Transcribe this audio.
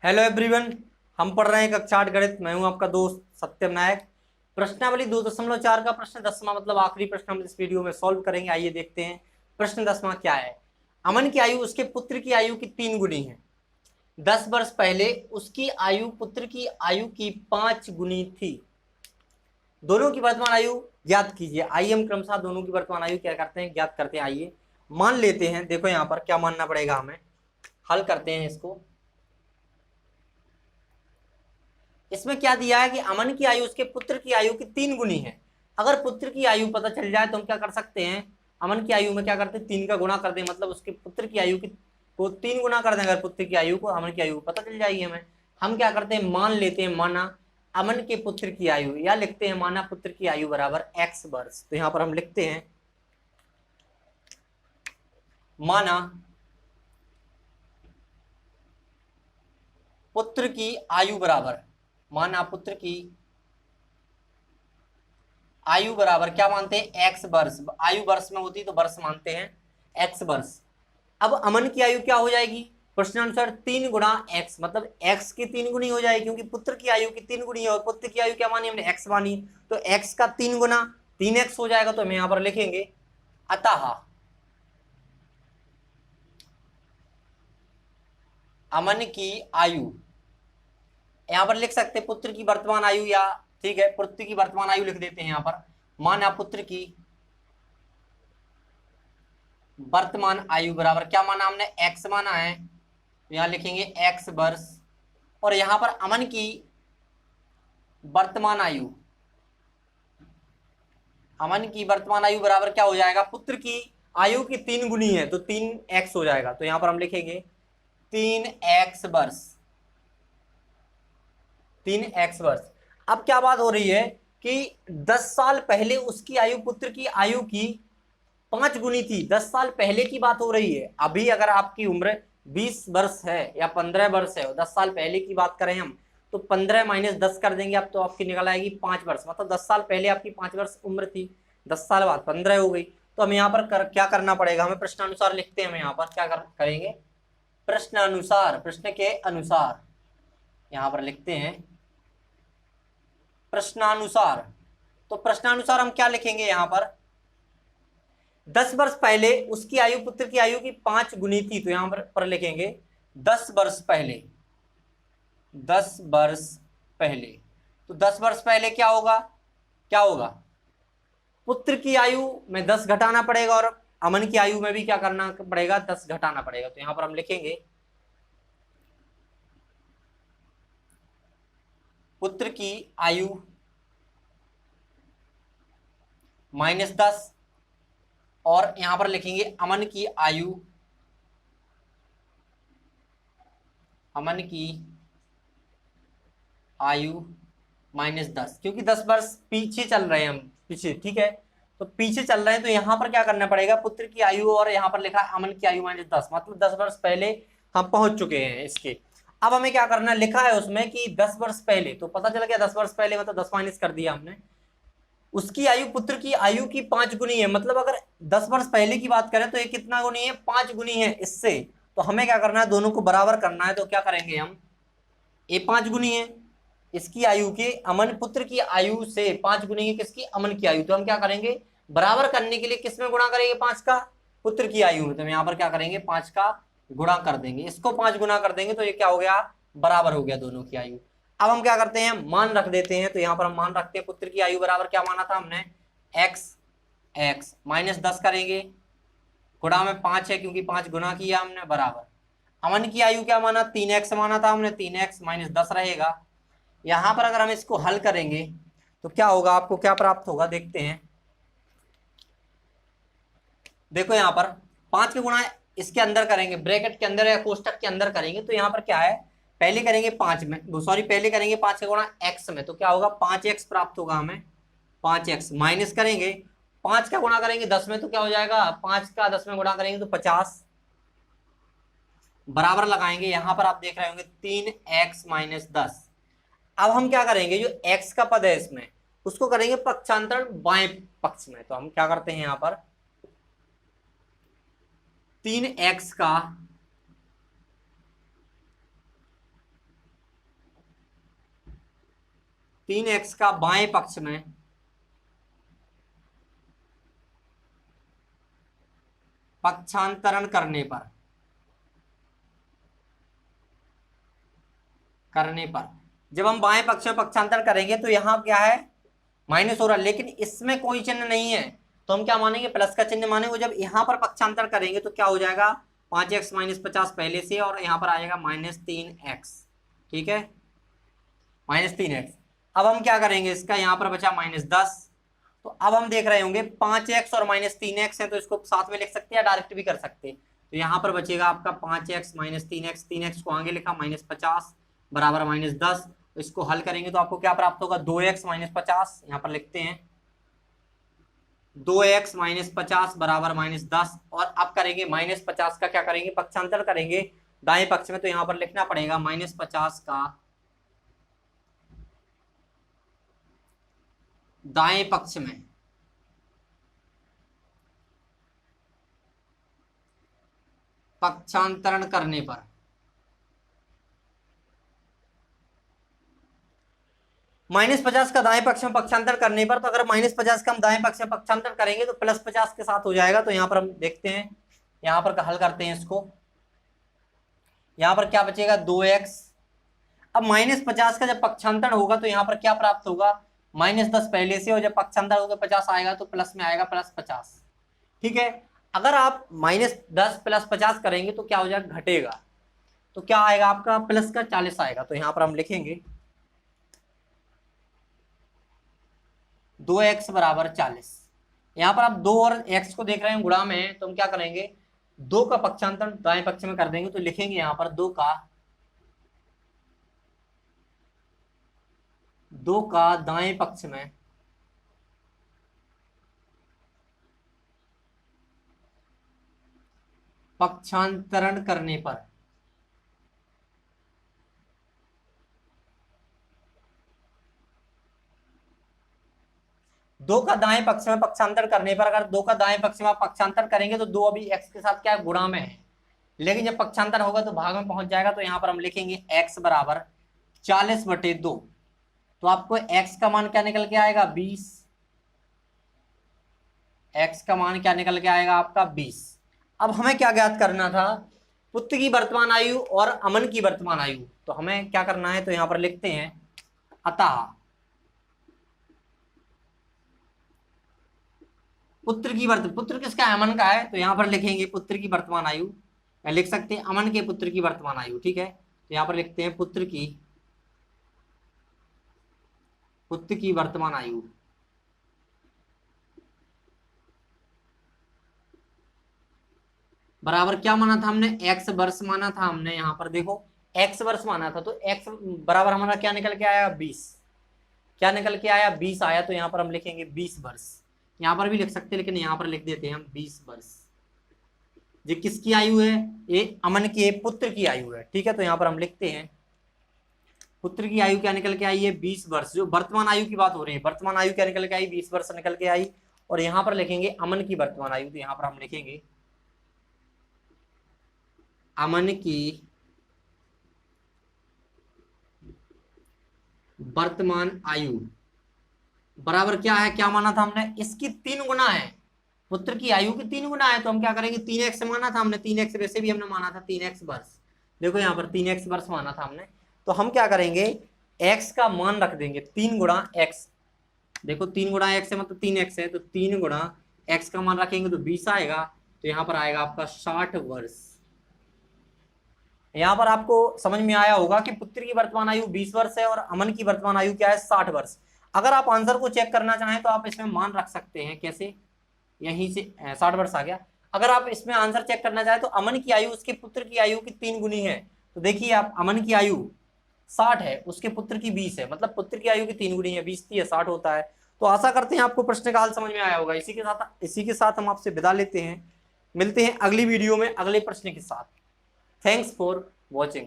Hello everyone. हम पढ़ रहे हैं कक्षा 8 गणित। मैं हूं आपका दोस्त सत्यम नायक। प्रश्नावली 2.4 का प्रश्न 10वां मतलब आखिरी प्रश्न हम इस वीडियो में सॉल्व करेंगे। आइए देखते हैं प्रश्न 10वां क्या है। अमन की आयु उसके पुत्र की आयु की 3 गुनी है। 10 वर्ष पहले उसकी आयु पुत्र की आयु की 5 गुनी थी। दोनों की वर्तमान आयु ज्ञात कीजिए। आइए हम क्रमशः दोनों की वर्तमान आयु क्या करते हैं, ज्ञात करते हैं। आइए मान लेते हैं, देखो यहाँ पर क्या मानना पड़ेगा हमें, हल करते हैं इसको। इसमें क्या दिया है कि अमन की आयु उसके पुत्र की आयु की 3 गुनी है। अगर पुत्र की आयु पता चल जाए तो हम क्या कर सकते हैं, अमन की आयु में क्या करते हैं, 3 का गुणा कर दें, मतलब उसके पुत्र की आयु की को 3 गुना कर दें। अगर पुत्र की आयु को अमन की आयु पता चल जाएगी हमें, हम क्या करते हैं, मान लेते हैं माना अमन के पुत्र की आयु, या लिखते हैं माना पुत्र की आयु बराबर x वर्ष। तो यहां पर हम लिखते हैं माना पुत्र की आयु बराबर, माना पुत्र की आयु बराबर क्या मानते हैं, एक्स वर्ष। आयु वर्ष में होती तो वर्ष मानते हैं, एक्स वर्ष। अब अमन की आयु क्या हो जाएगी, प्रश्नानुसार 3 गुणा एक्स, मतलब एक्स की 3 गुनी हो जाएगी, क्योंकि पुत्र की आयु की 3 गुनी है और पुत्र की आयु क्या मानी हमने, एक्स मानी। तो एक्स का 3 गुना 3x हो जाएगा। तो हम यहां पर लिखेंगे अतः अमन की आयु, यहां पर लिख सकते पुत्र की वर्तमान आयु, या ठीक है पुत्र की वर्तमान आयु लिख देते हैं यहां पर। माना पुत्र की वर्तमान आयु बराबर क्या माना हमने, एक्स माना है, तो यहां लिखेंगे एक्स वर्ष। और यहां पर अमन की वर्तमान आयु, अमन की वर्तमान आयु बराबर क्या हो जाएगा, पुत्र की आयु की 3 गुनी है तो 3x हो जाएगा। तो यहां पर हम लिखेंगे 3x वर्ष, 3x वर्ष। अब क्या बात हो रही है कि 10 साल पहले उसकी आयु पुत्र की आयु की 5 गुनी थी। 10 साल पहले की बात हो रही है। अभी अगर आपकी उम्र 20 वर्ष है या 15 वर्ष है और 10 साल पहले की बात करें हम, तो 15 माइनस 10 कर देंगे आप, तो आपकी निकल आएगी 5 वर्ष। मतलब 10 साल पहले आपकी 5 वर्ष उम्र थी, 10 साल बाद 15 हो गई। तो हमें यहाँ पर क्या करना पड़ेगा, हमें प्रश्नानुसार लिखते हैं। हम यहाँ पर क्या करेंगे, प्रश्नानुसार, प्रश्न के अनुसार यहाँ पर लिखते हैं प्रश्नानुसार। तो प्रश्नानुसार हम क्या लिखेंगे यहाँ पर, 10 वर्ष पहले उसकी आयु पुत्र की आयु की 5 गुनी थी। तो यहां पर लिखेंगे 10 वर्ष पहले, 10 वर्ष पहले। तो 10 वर्ष पहले क्या होगा, क्या होगा, पुत्र की आयु में 10 घटाना पड़ेगा और अमन की आयु में भी क्या करना पड़ेगा, 10 घटाना पड़ेगा। तो यहां पर हम लिखेंगे पुत्र की आयु माइनस 10, और यहां पर लिखेंगे अमन की आयु, अमन की आयु माइनस 10, क्योंकि 10 वर्ष पीछे चल रहे हैं हम, पीछे, ठीक है। तो पीछे चल रहे हैं तो यहां पर क्या करना पड़ेगा, पुत्र की आयु और यहां पर लिखा है अमन की आयु माइनस 10, मतलब 10 वर्ष पहले हम पहुंच चुके हैं इसके। अब हमें क्या करना, लिखा है उसमें कि 10 वर्ष पहले, तो पता चल गया 10 वर्ष पहले मतलब 10 माइनस कर दिया हमने। उसकी आयु पुत्र की आयु की 5 गुनी है, मतलब अगर 10 वर्ष पहले की बात करें तो ये कितना गुनी है, 5 गुनी है इससे। तो हमें क्या करना है, दोनों को बराबर करना है। तो क्या करेंगे हम, ये 5 गुनी है इसकी आयु के, अमन पुत्र की आयु से 5 गुनी है किसकी, अमन की आयु। तो हम क्या करेंगे, बराबर करने के लिए किसमें गुणा करेंगे, 5 का, पुत्र की आयु में। तो हम यहाँ पर क्या करेंगे, 5 का गुणा कर देंगे, इसको 5 गुना कर देंगे तो ये क्या हो गया, बराबर हो गया दोनों की आयु। अब हम क्या करते हैं, मान रख देते हैं। तो यहाँ पर हम मान रखते हैं पुत्र की आयु बराबर क्या माना था हमने, एक्स, एक्स माइनस 10 करेंगे, गुणा में 5 है क्योंकि 5 गुना किया हमने, बराबर। अमन की आयु क्या माना, 3x माना था हमने, 3x माइनस 10 रहेगा। यहां पर अगर हम इसको हल करेंगे तो क्या होगा, आपको क्या प्राप्त होगा, देखते हैं। देखो यहां पर 5 के गुणा इसके अंदर करेंगे, ब्रैकेट के अंदर या कोष्टक के अंदर करेंगे, तो यहां पर क्या है, पहले करेंगे 5 में, सॉरी पहले करेंगे 5 का गुणा x में, तो क्या होगा 5x प्राप्त होगा हमें, 5x माइनस करेंगे 5 का गुणा करेंगे 10 में, तो क्या हो जाएगा, 5 का 10 में गुणा करेंगे तो 50, बराबर लगाएंगे। यहां पर आप देख रहे होंगे 3x माइनस 10। अब हम क्या करेंगे, जो x का पद है इसमें उसको करेंगे पक्षांतरण बाएं पक्ष में। तो हम क्या करते हैं, यहां पर 3x का 3x का बाएं पक्ष में पक्षांतरण करने पर जब हम बाएं पक्ष में पक्षांतरण करेंगे तो यहाँ क्या है, माइनस हो रहा है, लेकिन इसमें कोई चिन्ह नहीं है तो हम क्या मानेंगे, प्लस का चिन्ह मानेंगे। जब यहाँ पर पक्षांतरण करेंगे तो क्या हो जाएगा, 5x माइनस 50 पहले से, और यहाँ पर आएगा -3x। ठीक है, -3x। अब हम क्या करेंगे, इसका यहाँ पर बचा -10। तो अब हम देख रहे होंगे 5x और -3x है, तो इसको साथ में लिख सकते हैं या डायरेक्ट भी कर सकते हैं। तो यहाँ पर बचेगा आपका 5x माइनस 3x, 3x को आगे लिखा -50 बराबर -10। तो इसको हल करेंगे तो आपको क्या प्राप्त होगा, 2x माइनस 50, यहाँ पर लिखते हैं 2x माइनस 50 बराबर -10। और अब करेंगे -50 का क्या करेंगे, पक्षांतर करेंगे दाएं पक्ष में, तो यहाँ पर लिखना पड़ेगा -50 का दाएं पक्ष में पक्षांतरण करने पर -50 का दाएं पक्ष में पक्षांतर करने पर, तो अगर -50 का हम दाएं पक्ष में पक्षांतर करेंगे तो +50 के साथ हो जाएगा। तो यहाँ पर हम देखते हैं, यहाँ पर हल करते हैं इसको। यहाँ पर क्या बचेगा, 2x। अब -50 का जब पक्षांतर होगा तो यहाँ पर क्या प्राप्त होगा, -10 पहले से, और जब पक्षांतर होगा 50 आएगा तो प्लस में आएगा +50। ठीक है, अगर आप -10 + 50 करेंगे तो क्या हो जाएगा, घटेगा। तो क्या आएगा आपका, प्लस का 40 आएगा। तो यहाँ पर हम लिखेंगे 2x बराबर 40। यहाँ पर आप 2 और x को देख रहे हैं गुणा में, तो हम क्या करेंगे, 2 का पक्षांतर दाएं पक्ष में कर देंगे। तो लिखेंगे यहाँ पर 2 का दाएं पक्ष में पक्षांतरण करने पर दो का दाएं पक्ष में पक्षांतर करने पर, अगर 2 का दाएं पक्ष में आप पक्षांतर करेंगे तो 2 अभी x के साथ क्या है, गुणा में है, लेकिन जब पक्षांतर होगा तो भाग में पहुंच जाएगा। तो यहाँ पर हम लिखेंगे x बराबर 40/2। तो आपको x का मान क्या निकल के आएगा, 20। x का मान क्या निकल के आएगा आपका, 20। अब हमें क्या ज्ञात करना था, पुत्र की वर्तमान आयु और अमन की वर्तमान आयु। तो हमें क्या करना है, तो यहाँ पर लिखते हैं अतः पुत्र किसका है, अमन का है। तो यहाँ पर लिखेंगे पुत्र की वर्तमान आयु, या लिख सकते हैं अमन के पुत्र की वर्तमान आयु। ठीक है, तो यहाँ पर लिखते हैं पुत्र की वर्तमान आयु बराबर क्या माना था हमने, x वर्ष माना था हमने। यहाँ पर देखो x वर्ष माना था, तो x बराबर हमारा क्या निकल के आया, 20। क्या निकल के आया, 20 आया। तो यहाँ पर हम लिखेंगे 20 वर्ष। यहाँ पर भी लिख सकते हैं, लेकिन यहाँ पर लिख देते हैं हम 20 वर्ष। ये किसकी आयु है, ये अमन के पुत्र की आयु है। ठीक है, तो यहाँ पर हम लिखते हैं पुत्र की आयु क्या निकल के आई है, 20 वर्ष। जो वर्तमान आयु की बात हो रही है, वर्तमान आयु क्या निकल के आई, 20 वर्ष निकल के आई। और यहाँ पर लिखेंगे अमन की वर्तमान आयु। तो यहाँ पर हम लिखेंगे अमन की वर्तमान आयु बराबर क्या है, क्या माना था हमने, इसकी 3 गुना है, पुत्र की आयु की 3 गुना है। तो हम क्या करेंगे, 3x माना था हमने, 3x वैसे भी हमने माना था 3x वर्ष। देखो यहाँ पर 3x वर्ष माना था हमने। तो हम क्या करेंगे, x का मान रख देंगे 3 गुणा x। देखो 3 गुणा x है मतलब 3x है, तो 3 गुणा x का मान रखेंगे तो 20 आएगा। तो यहाँ पर आएगा आपका 60 वर्ष। यहाँ पर आपको समझ में आया होगा कि पुत्र की वर्तमान आयु 20 वर्ष है और अमन की वर्तमान आयु क्या है, 60 वर्ष। अगर आप आंसर को चेक करना चाहें तो आप इसमें मान रख सकते हैं, कैसे, यहीं से 60 वर्ष आ गया। अगर आप इसमें आंसर चेक करना चाहें तो अमन की आयु उसके पुत्र की आयु की 3 गुनी है। तो देखिए आप, अमन की आयु 60 है, उसके पुत्र की 20 है, मतलब पुत्र की आयु की 3 गुनी है, 20 थी 60 होता है। तो आशा करते हैं आपको प्रश्न का हल समझ में आया होगा। इसी के साथ हम आपसे विदा लेते हैं, मिलते हैं अगली वीडियो में अगले प्रश्न के साथ। Thanks for watching.